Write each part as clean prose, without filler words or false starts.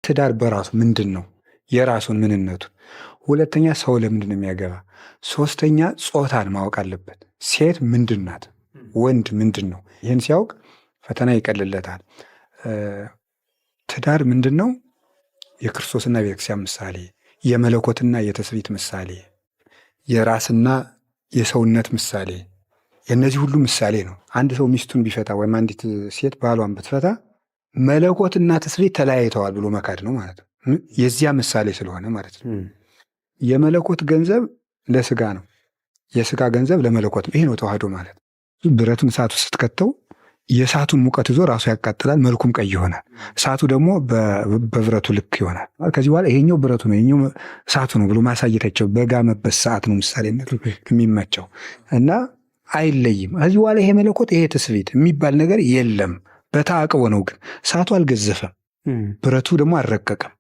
ትዳር በራሱ ምንድን ነው? የራሱን ምንነቱ። ሁለተኛ ሰው ለምንድን ነው የሚያገባ? ሶስተኛ ጾታን ማወቅ አለበት። ሴት ምንድን ናት? ወንድ ምንድን ነው? ይህን ሲያውቅ ፈተና ይቀልለታል። ትዳር ምንድን ነው? የክርስቶስና ቤተክርስቲያን ምሳሌ፣ የመለኮትና የትስብእት ምሳሌ፣ የራስና የሰውነት ምሳሌ፣ የእነዚህ ሁሉ ምሳሌ ነው። አንድ ሰው ሚስቱን ቢፈታ ወይም አንዲት ሴት ባሏን ብትፈታ መለኮትና ትስብእት ተለያይተዋል ብሎ መካድ ነው ማለት ነው። የዚያ ምሳሌ ስለሆነ ማለት ነው። የመለኮት ገንዘብ ለስጋ ነው፣ የስጋ ገንዘብ ለመለኮት ነው። ይሄ ነው ተዋህዶ ማለት። ብረቱን እሳቱ ስትከተው የእሳቱን ሙቀት ይዞ ራሱ ያቃጥላል፣ መልኩም ቀይ ይሆናል። እሳቱ ደግሞ በብረቱ ልክ ይሆናል። ከዚህ በኋላ ይሄኛው ብረቱ ነው ይሄኛው እሳቱ ነው ብሎ ማሳየታቸው በጋመበት ሰዓት ነው ምሳሌነቱ የሚመቸው እና አይለይም። ከዚህ በኋላ ይሄ መለኮት ይሄ ትስብእት የሚባል ነገር የለም። በተአቅቦ ነው ግን እሳቱ አልገዘፈም፣ ብረቱ ደግሞ አልረቀቀም።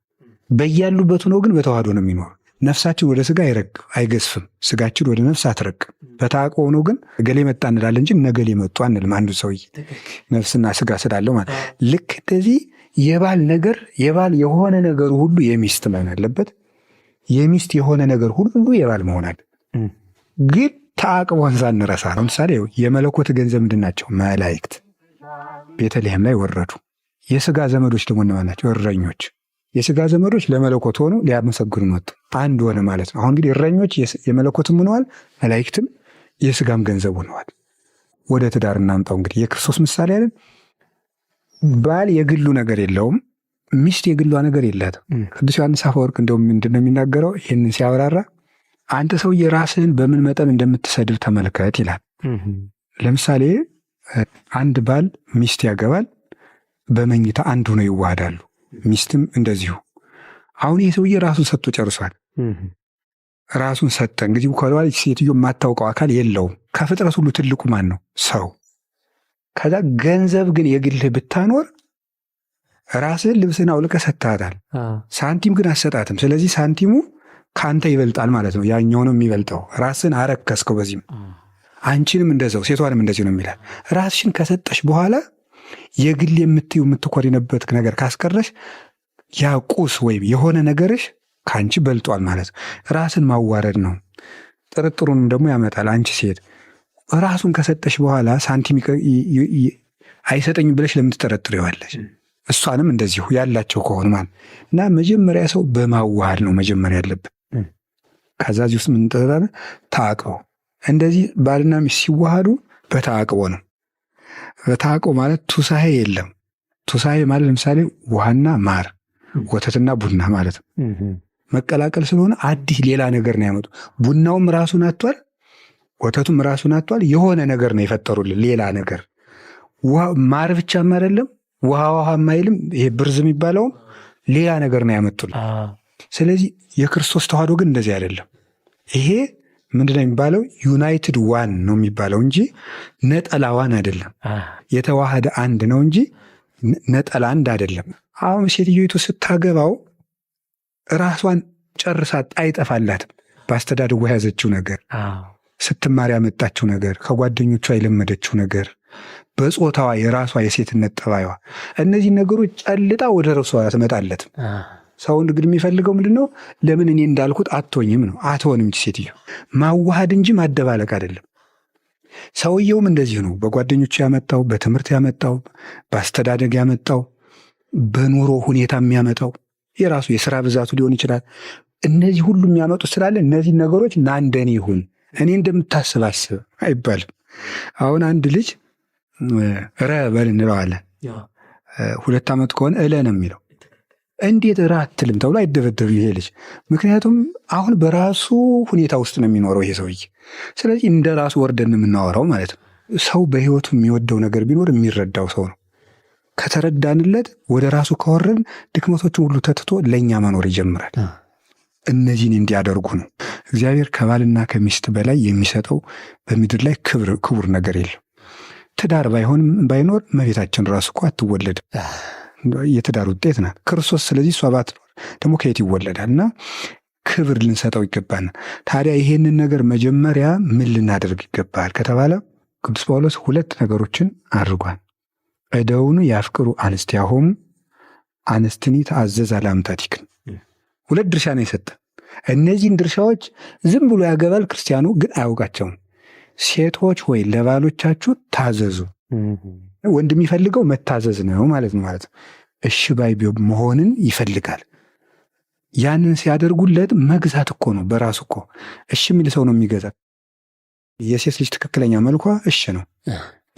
በያሉበቱ ነው ግን በተዋህዶ ነው የሚኖር። ነፍሳችን ወደ ስጋ አይገዝፍም፣ ስጋችን ወደ ነፍስ አትረቅም። በተአቅቦ ነው ግን እገሌ መጣ እንላለን እንጂ እነገሌ መጡ አንልም። አንዱ ሰውዬ ነፍስና ስጋ ስላለው ማለት ልክ እንደዚህ የባል ነገር የባል የሆነ ነገሩ ሁሉ የሚስት መሆን አለበት። የሚስት የሆነ ነገር ሁሉ የባል መሆን አለ። ግን ተአቅቦን ሳንረሳ ነው። ለምሳሌ የመለኮት ገንዘብ ምንድን ናቸው? መላእክት ቤተልሔም ላይ ወረዱ። የስጋ ዘመዶች ደግሞ እነማን ናቸው? እረኞች። የስጋ ዘመዶች ለመለኮት ሆነው ሊያመሰግኑ መጡ። አንድ ሆነ ማለት ነው። አሁን እንግዲህ እረኞች የመለኮትም ሆነዋል፣ መላእክትም የስጋም ገንዘብ ሆነዋል። ወደ ትዳር እናምጣው። እንግዲህ የክርስቶስ ምሳሌ አይደል? ባል የግሉ ነገር የለውም፣ ሚስት የግሏ ነገር የላትም። ቅዱስ ዮሐንስ አፈወርቅ እንደውም ምንድን ነው የሚናገረው? ይህንን ሲያብራራ አንተ ሰውዬ ራስህን በምን መጠን እንደምትሰድብ ተመልከት ይላል። ለምሳሌ አንድ ባል ሚስት ያገባል፣ በመኝታ አንድ ሆነው ይዋሃዳሉ። ሚስትም እንደዚሁ። አሁን ይህ ሰውዬ ራሱን ሰጥቶ ጨርሷል። ራሱን ሰጠ። እንግዲህ ከኋላ ሴትዮ የማታውቀው አካል የለውም። ከፍጥረት ሁሉ ትልቁ ማን ነው? ሰው። ከዛ ገንዘብ ግን የግልህ ብታኖር ራስህን ልብስህን አውልቀህ ሰጥተሃታል። ሳንቲም ግን አሰጣትም። ስለዚህ ሳንቲሙ ከአንተ ይበልጣል ማለት ነው። ያኛው ነው የሚበልጠው። ራስህን አረከስከው። በዚህም አንቺንም እንደዛው ሴቷንም እንደዚህ ነው የሚላል። ራስሽን ከሰጠሽ በኋላ የግል የምትኮሪነበት ነገር ካስቀረሽ ያ ቁስ ወይም የሆነ ነገርሽ ከአንቺ በልጧል ማለት ነው። ራስን ማዋረድ ነው። ጥርጥሩንም ደግሞ ያመጣል። አንቺ ሴት ራሱን ከሰጠሽ በኋላ ሳንቲም አይሰጠኝም ብለሽ ለምን ትጠረጥሪዋለሽ? እሷንም እንደዚሁ ያላቸው ከሆኑ ማለት እና መጀመሪያ ሰው በማዋሃድ ነው መጀመሪያ ያለብን። ከዛ እዚህ ውስጥ ምን እንጠራለን? ተአቅቦ። እንደዚህ ባልና ሚስት ሲዋሃዱ በተአቅቦ ነው። በተአቅቦ ማለት ቱሳሄ የለም። ቱሳሄ ማለት ለምሳሌ ውሃና ማር፣ ወተትና ቡና ማለት ነው። መቀላቀል ስለሆነ አዲስ ሌላ ነገር ነው ያመጡ። ቡናውም ራሱን አጥቷል፣ ወተቱም ራሱን አጥቷል። የሆነ ነገር ነው የፈጠሩልን፣ ሌላ ነገር። ማር ብቻም አይደለም፣ ውሃ ማይልም። ይሄ ብርዝ የሚባለውም ሌላ ነገር ነው ያመጡልን። ስለዚህ የክርስቶስ ተዋህዶ ግን እንደዚህ አይደለም። ይሄ ምንድነው የሚባለው? ዩናይትድ ዋን ነው የሚባለው እንጂ ነጠላ ዋን አይደለም። የተዋሃደ አንድ ነው እንጂ ነጠላ አንድ አይደለም። አሁን ሴትዮቱ ስታገባው ራሷን ጨርሳ አይጠፋላትም። በአስተዳደጉ የያዘችው ነገር፣ ስትማር ያመጣችው ነገር፣ ከጓደኞቿ የለመደችው ነገር፣ በጾታዋ የራሷ የሴትነት ጠባይዋ፣ እነዚህ ነገሮች ጨልጣ ወደ ራሷ ትመጣለትም። ሰው እንግዲህ የሚፈልገው ምንድን ነው? ለምን እኔ እንዳልኩት አትሆኝም ነው። አትሆንም ሴትዮ። ማዋሃድ እንጂ ማደባለቅ አይደለም። ሰውየውም እንደዚህ ነው። በጓደኞቹ ያመጣው፣ በትምህርት ያመጣው፣ በአስተዳደግ ያመጣው፣ በኑሮ ሁኔታ የሚያመጣው የራሱ የስራ ብዛቱ ሊሆን ይችላል። እነዚህ ሁሉ የሚያመጡት ስላለ እነዚህ ነገሮች ና እንደኔ ይሁን፣ እኔ እንደምታስባስብ አይባልም። አሁን አንድ ልጅ በል እንለዋለን። 2 ዓመት ከሆነ እለ ነው የሚለው። እንዴት አትልም ተብሎ አይደበደብ ይሄ ልጅ። ምክንያቱም አሁን በራሱ ሁኔታ ውስጥ ነው የሚኖረው ይሄ ሰውዬ። ስለዚህ እንደ ራሱ ወርደን የምናወራው ማለት ነው። ሰው በህይወቱ የሚወደው ነገር ቢኖር የሚረዳው ሰው ነው። ከተረዳንለት ወደ ራሱ ካወረድን ድክመቶችን ሁሉ ተትቶ ለእኛ መኖር ይጀምራል። እነዚህን እንዲያደርጉ ነው እግዚአብሔር ከባልና ከሚስት በላይ የሚሰጠው በምድር ላይ ክቡር ነገር የለም። ትዳር ባይኖር እመቤታችን ራሱ እኮ አትወለድም። የትዳር ውጤት ናት ክርስቶስ። ስለዚህ እሷ ባትኖር ደግሞ ከየት ይወለዳል? እና ክብር ልንሰጠው ይገባናል። ታዲያ ይሄንን ነገር መጀመሪያ ምን ልናደርግ ይገባል ከተባለ ቅዱስ ጳውሎስ 2 ነገሮችን አድርጓል። እደውኑ ያፍቅሩ አንስቲያሆሙ አንስትኒ ተአዘዝ አላምታቲክን 2 ድርሻ ነው የሰጠን። እነዚህን ድርሻዎች ዝም ብሎ ያገባል ክርስቲያኑ፣ ግን አያውቃቸውም። ሴቶች ሆይ ለባሎቻችሁ ታዘዙ። ወንድ የሚፈልገው መታዘዝ ነው ማለት ነው። እሺ ባይ መሆንን ይፈልጋል። ያንን ሲያደርጉለት መግዛት እኮ ነው በራሱ እኮ። እሺ የሚል ሰው ነው የሚገዛ። የሴት ልጅ ትክክለኛ መልኳ እሺ ነው።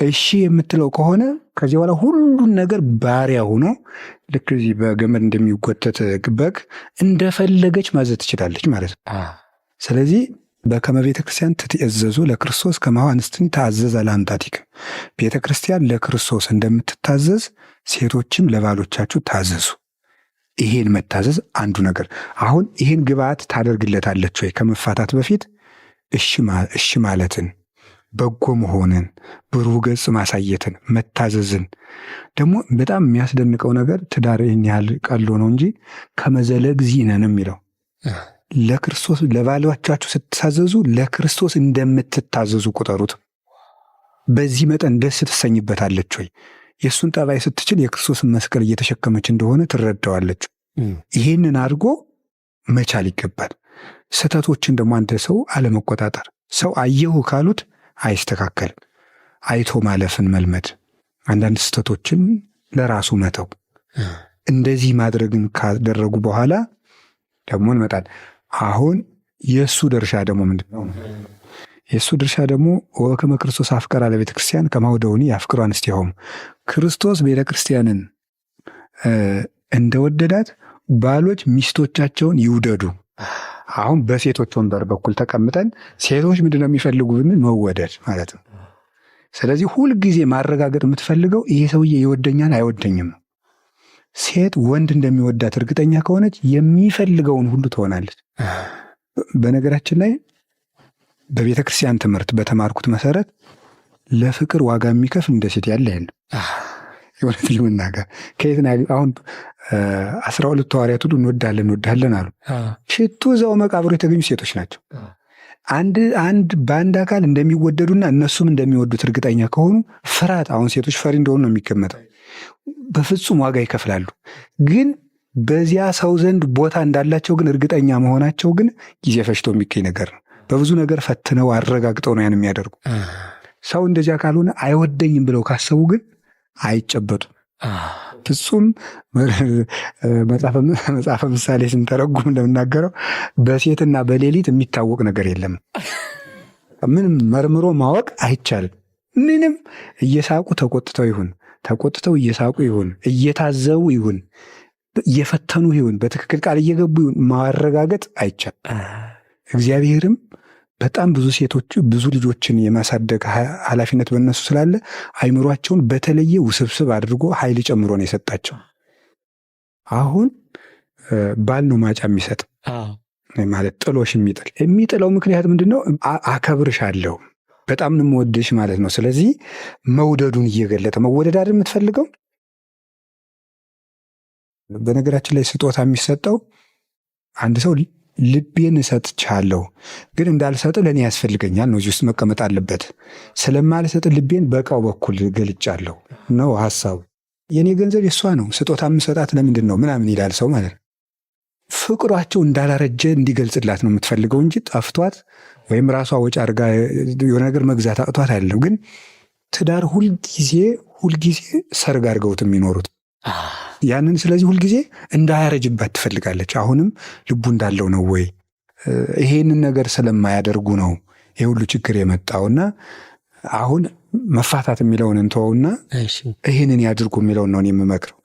እሺ የምትለው ከሆነ ከዚህ በኋላ ሁሉን ነገር ባሪያ ሆኖ ልክ እዚህ በገመድ እንደሚጎተት በግ እንደፈለገች ማዘዝ ትችላለች ማለት ነው። ስለዚህ በከመ ቤተ ክርስቲያን ትትእዘዙ ለክርስቶስ ከማሁ አንስትኒ ተአዘዝ አላምታቲክም። ቤተ ክርስቲያን ለክርስቶስ እንደምትታዘዝ ሴቶችም ለባሎቻችሁ ታዘዙ። ይሄን መታዘዝ አንዱ ነገር። አሁን ይሄን ግብአት ታደርግለታለች ወይ? ከመፋታት በፊት እሺ ማለትን፣ በጎ መሆንን፣ ብሩህ ገጽ ማሳየትን፣ መታዘዝን። ደግሞ በጣም የሚያስደንቀው ነገር ትዳር ይህን ያህል ቀሎ ነው እንጂ ከመዘለ እግዚእነ ነው የሚለው። ለክርስቶስ ለባሎቻችሁ ስትታዘዙ ለክርስቶስ እንደምትታዘዙ ቁጠሩት። በዚህ መጠን ደስ ትሰኝበታለች ወይ? የእሱን ጠባይ ስትችል የክርስቶስን መስቀል እየተሸከመች እንደሆነ ትረዳዋለች። ይህንን አድርጎ መቻል ይገባል። ስህተቶችን ደግሞ አንድ ሰው አለመቆጣጠር። ሰው አየሁ ካሉት አይስተካከልም። አይቶ ማለፍን መልመድ፣ አንዳንድ ስህተቶችን ለራሱ መተው። እንደዚህ ማድረግን ካደረጉ በኋላ ደግሞ እንመጣል። አሁን የእሱ ድርሻ ደግሞ ምንድን ነው? የእሱ ድርሻ ደግሞ ወከመ ክርስቶስ አፍቀራ ለቤተ ክርስቲያን ከማሁ ደውኒ ያፍቅሩ አንስቲሆሙ። ክርስቶስ ቤተ ክርስቲያንን እንደወደዳት ባሎች ሚስቶቻቸውን ይውደዱ። አሁን በሴቶች ወንበር በኩል ተቀምጠን ሴቶች ምንድን ነው የሚፈልጉ ብንል መወደድ ማለት ነው። ስለዚህ ሁልጊዜ ማረጋገጥ የምትፈልገው ይሄ ሰውዬ ይወደኛል አይወደኝም ነው። ሴት ወንድ እንደሚወዳት እርግጠኛ ከሆነች የሚፈልገውን ሁሉ ትሆናለች። በነገራችን ላይ በቤተ ክርስቲያን ትምህርት በተማርኩት መሰረት ለፍቅር ዋጋ የሚከፍል እንደ ሴት ያለ የለም። የእውነት ልምናገር ከየት አሁን 12 ሐዋርያት ሁሉ እንወዳለን አሉ። ሽቱ እዛው መቃብሩ የተገኙ ሴቶች ናቸው። በአንድ አካል እንደሚወደዱና እነሱም እንደሚወዱት እርግጠኛ ከሆኑ ፍርሃት፣ አሁን ሴቶች ፈሪ እንደሆኑ ነው የሚገመተው። በፍጹም ዋጋ ይከፍላሉ። ግን በዚያ ሰው ዘንድ ቦታ እንዳላቸው ግን እርግጠኛ መሆናቸው ግን ጊዜ ፈጅቶ የሚገኝ ነገር ነው። በብዙ ነገር ፈትነው አረጋግጠው ነው ያን የሚያደርጉ። ሰው እንደዚያ ካልሆነ አይወደኝም ብለው ካሰቡ ግን አይጨበጡም። ፍጹም መጽሐፈ ምሳሌ ስንተረጉም እንደምናገረው በሴትና በሌሊት የሚታወቅ ነገር የለም። ምንም መርምሮ ማወቅ አይቻልም። ምንም እየሳቁ ተቆጥተው ይሁን ተቆጥተው እየሳቁ ይሁን እየታዘቡ ይሁን እየፈተኑ ይሁን በትክክል ቃል እየገቡ ይሁን ማረጋገጥ አይቻልም። እግዚአብሔርም በጣም ብዙ ሴቶች ብዙ ልጆችን የማሳደግ ኃላፊነት በእነሱ ስላለ አይምሯቸውን በተለየ ውስብስብ አድርጎ ኃይል ጨምሮ ነው የሰጣቸው። አሁን ባል ነው ማጫ የሚሰጥ ማለት ጥሎሽ የሚጥለው ምክንያት ምንድን ነው? አከብርሻለሁ፣ በጣም ነው የምወድሽ ማለት ነው። ስለዚህ መውደዱን እየገለጠ መወደድ አይደል የምትፈልገው። በነገራችን ላይ ስጦታ የሚሰጠው አንድ ሰው ልቤን እሰጥቻለሁ ግን እንዳልሰጥ ለእኔ ያስፈልገኛል ነው እዚህ ውስጥ መቀመጥ አለበት። ስለማልሰጥ ልቤን በዕቃው በኩል ገልጫለሁ ነው ሀሳቡ። የእኔ ገንዘብ የሷ ነው፣ ስጦታ የምሰጣት ለምንድን ነው ምናምን ይላል ሰው ማለት ነው። ፍቅሯቸው እንዳላረጀ እንዲገልጽላት ነው የምትፈልገው እንጂ ጠፍቷት ወይም ራሷ ወጪ አድርጋ የሆነ ነገር መግዛት አቅቷት አይደለም። ግን ትዳር ሁልጊዜ ሰርግ አድርገውት የሚኖሩት ያንን። ስለዚህ ሁልጊዜ እንዳያረጅባት ትፈልጋለች። አሁንም ልቡ እንዳለው ነው ወይ ይሄንን ነገር ስለማያደርጉ ነው የሁሉ ችግር የመጣውና አሁን መፋታት የሚለውን እንተውና ይሄንን ያድርጉ የሚለውን ነው የምመክረው።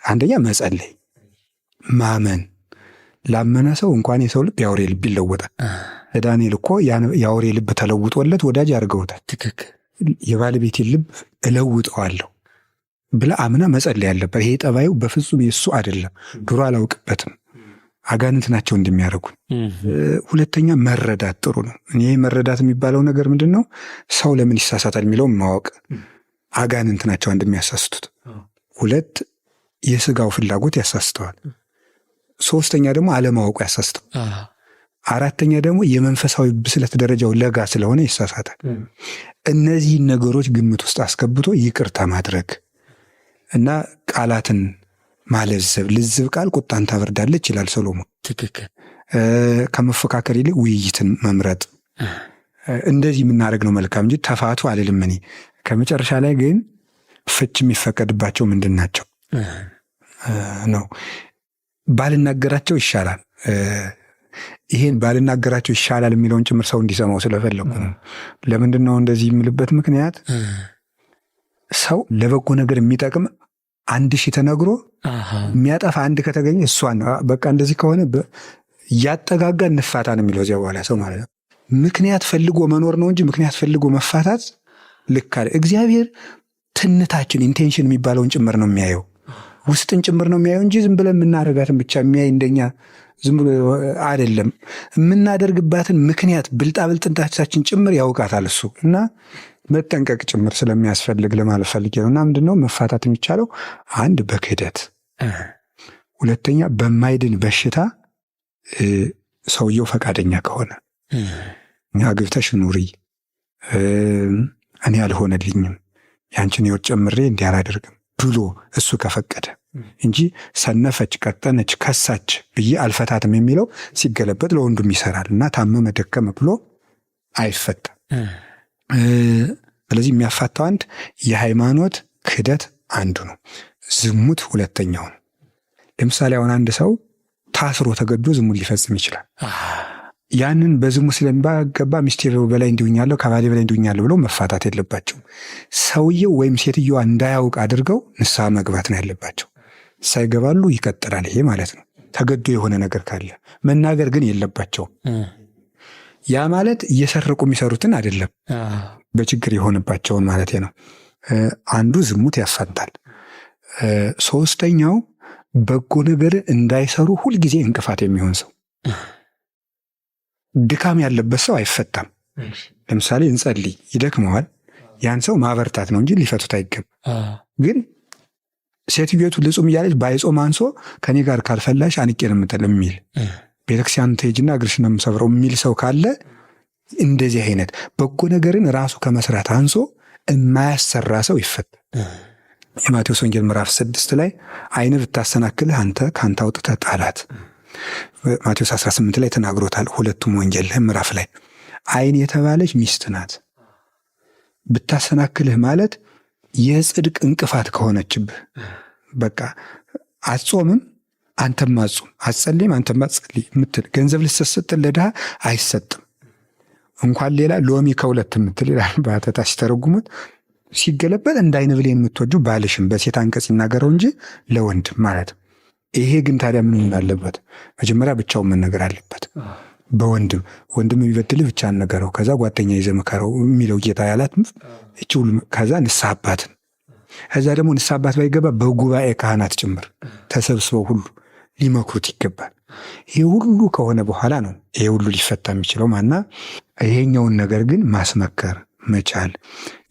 አንደኛ መጸለይ፣ ማመን። ላመነ ሰው እንኳን የሰው ልብ የአውሬ ልብ ይለወጣል። ዳንኤል እኮ የአውሬ ልብ ተለውጦለት ወዳጅ አድርገውታል። የባለቤቴን ልብ እለውጠዋለሁ ብላ አምና መጸለይ ያለበት። ይሄ ጠባዩ በፍጹም የሱ አይደለም፣ ድሮ አላውቅበትም፣ አጋንንት ናቸው እንደሚያደርጉን። ሁለተኛ መረዳት ጥሩ ነው። እኔ መረዳት የሚባለው ነገር ምንድን ነው? ሰው ለምን ይሳሳታል የሚለውን ማወቅ። አጋንንት ናቸው እንደሚያሳስቱት። 2 የስጋው ፍላጎት ያሳስተዋል። 3ኛ ደግሞ አለማወቁ ያሳስተዋል። 4ኛ ደግሞ የመንፈሳዊ ብስለት ደረጃው ለጋ ስለሆነ ይሳሳታል። እነዚህን ነገሮች ግምት ውስጥ አስገብቶ ይቅርታ ማድረግ እና ቃላትን ማለዘብ፣ ልዝብ ቃል ቁጣን ታበርዳለች ይላል ሰሎሞን። ትክክል። ከመፎካከር ይልቅ ውይይትን መምረጥ፣ እንደዚህ የምናደርግ ነው መልካም እንጂ ተፋቱ አልልም እኔ። ከመጨረሻ ላይ ግን ፍች የሚፈቀድባቸው ምንድን ናቸው ነው። ባልናገራቸው ይሻላል። ይሄን ባልናገራቸው ይሻላል የሚለውን ጭምር ሰው እንዲሰማው ስለፈለጉ ነው። ለምንድን ነው እንደዚህ የምልበት ምክንያት ሰው ለበጎ ነገር የሚጠቅም 1000 ተነግሮ የሚያጠፋ አንድ ከተገኘ እሷን በቃ እንደዚህ ከሆነ እያጠጋጋ እንፋታ ነው የሚለው እዚያ በኋላ ሰው ማለት ነው። ምክንያት ፈልጎ መኖር ነው እንጂ ምክንያት ፈልጎ መፋታት ልክ አለ። እግዚአብሔር ትንታችን ኢንቴንሽን የሚባለውን ጭምር ነው የሚያየው፣ ውስጥን ጭምር ነው የሚያየው እንጂ ዝም ብለን የምናደርጋትን ብቻ የሚያይ እንደኛ ዝም ብሎ አይደለም። የምናደርግባትን ምክንያት ብልጣብልጥነታችን ጭምር ያውቃታል እሱ እና መጠንቀቅ ጭምር ስለሚያስፈልግ ለማለት ፈልጌ ነው። እና ምንድነው መፋታት የሚቻለው? አንድ በክህደት፣ ሁለተኛ በማይድን በሽታ ሰውየው ፈቃደኛ ከሆነ አግብተሽ ኑሪ እኔ አልሆነልኝም ያንቺን ሕይወት ጨምሬ እንዲህ አላደርግም ብሎ እሱ ከፈቀደ እንጂ ሰነፈች፣ ቀጠነች፣ ከሳች ብዬ አልፈታትም የሚለው ሲገለበጥ ለወንዱም ይሰራል እና ታመመ ደከመ ብሎ አይፈታም። ስለዚህ የሚያፋታው አንድ የሃይማኖት ክህደት አንዱ ነው። ዝሙት ሁለተኛው ነው። ለምሳሌ አሁን አንድ ሰው ታስሮ ተገዶ ዝሙት ሊፈጽም ይችላል። ያንን በዝሙት ስለሚገባ ሚስቴ በላይ እንዲሁኛለሁ ከባሌ በላይ እንዲሁኛለሁ ብለው መፋታት የለባቸው። ሰውየው ወይም ሴትዮዋ እንዳያውቅ አድርገው ንስሐ መግባት ነው ያለባቸው። ሳይገባሉ ይቀጥላል። ይሄ ማለት ነው ተገዶ የሆነ ነገር ካለ መናገር ግን የለባቸውም። ያ ማለት እየሰረቁ የሚሰሩትን አይደለም፣ በችግር የሆነባቸውን ማለት ነው። አንዱ ዝሙት ያፋታል። ሶስተኛው በጎ ነገር እንዳይሰሩ ሁልጊዜ እንቅፋት የሚሆን ሰው፣ ድካም ያለበት ሰው አይፈታም። ለምሳሌ እንጸልይ፣ ይደክመዋል። ያን ሰው ማበርታት ነው እንጂ ሊፈቱት አይገባም። ግን ሴትዮቱ ልጹም እያለች ባይጾም አንሶ ከኔ ጋር ካልፈላሽ አንቄ ነው የምጥለው የሚል ቤተክርስቲያን ትሄጂና እግርሽን ነው የምሰብረው የሚል ሰው ካለ እንደዚህ አይነት በጎ ነገርን ራሱ ከመስራት አንሶ የማያሰራ ሰው ይፈታል። የማቴዎስ ወንጌል ምዕራፍ 6 ላይ ዓይንህ ብታሰናክልህ አንተ ከአንተ አውጥተህ ጣላት። ማቴዎስ 18 ላይ ተናግሮታል። ሁለቱም ወንጌል ምዕራፍ ላይ ዓይን የተባለች ሚስት ናት። ብታሰናክልህ ማለት የጽድቅ እንቅፋት ከሆነችብህ በቃ አትጾምም አንተም አትጾም፣ አትጸልይም አንተም አትጸልይ የምትል ገንዘብ ልትሰጥ ለድሃ አይሰጥም እንኳን ሌላ ሎሚ ከሁለት የምትል ይላል በአተታ ሲተረጉሙት። ሲገለበጥ እንደ ዓይን ብሌን የምትወጁ ባልሽም በሴት አንቀጽ ይናገረው እንጂ ለወንድ ማለት። ይሄ ግን ታዲያ ምን ሆን አለበት? መጀመሪያ ብቻውን መነገር አለበት። በወንድም ወንድም የሚበድልህ ብቻ ነገረው፣ ከዛ ጓደኛ ይዘህ መከረው የሚለው ጌታ ያላት እቺ ሁሉ። ከዛ ንስሐ አባትን፣ ከዛ ደግሞ ንስሐ አባት ባይገባ በጉባኤ ካህናት ጭምር ተሰብስበው ሁሉ ሊመክሩት ይገባል። ይሄ ሁሉ ከሆነ በኋላ ነው ይሄ ሁሉ ሊፈታ የሚችለው ማና። ይሄኛውን ነገር ግን ማስመከር መቻል፣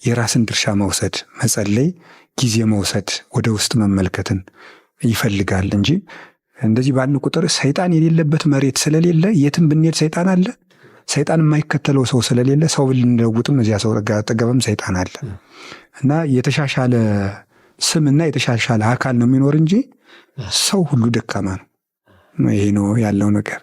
የራስን ድርሻ መውሰድ፣ መጸለይ፣ ጊዜ መውሰድ፣ ወደ ውስጥ መመልከትን ይፈልጋል እንጂ እንደዚህ ባልን ቁጥር ሰይጣን የሌለበት መሬት ስለሌለ የትም ብንሄድ ሰይጣን አለ። ሰይጣን የማይከተለው ሰው ስለሌለ ሰው ብንለውጥም እዚያ ሰው አጠገብም ሰይጣን አለ እና የተሻሻለ ስምና የተሻሻለ አካል ነው የሚኖር እንጂ ሰው ሁሉ ደካማ ነው። ይሄ ነው ያለው ነገር።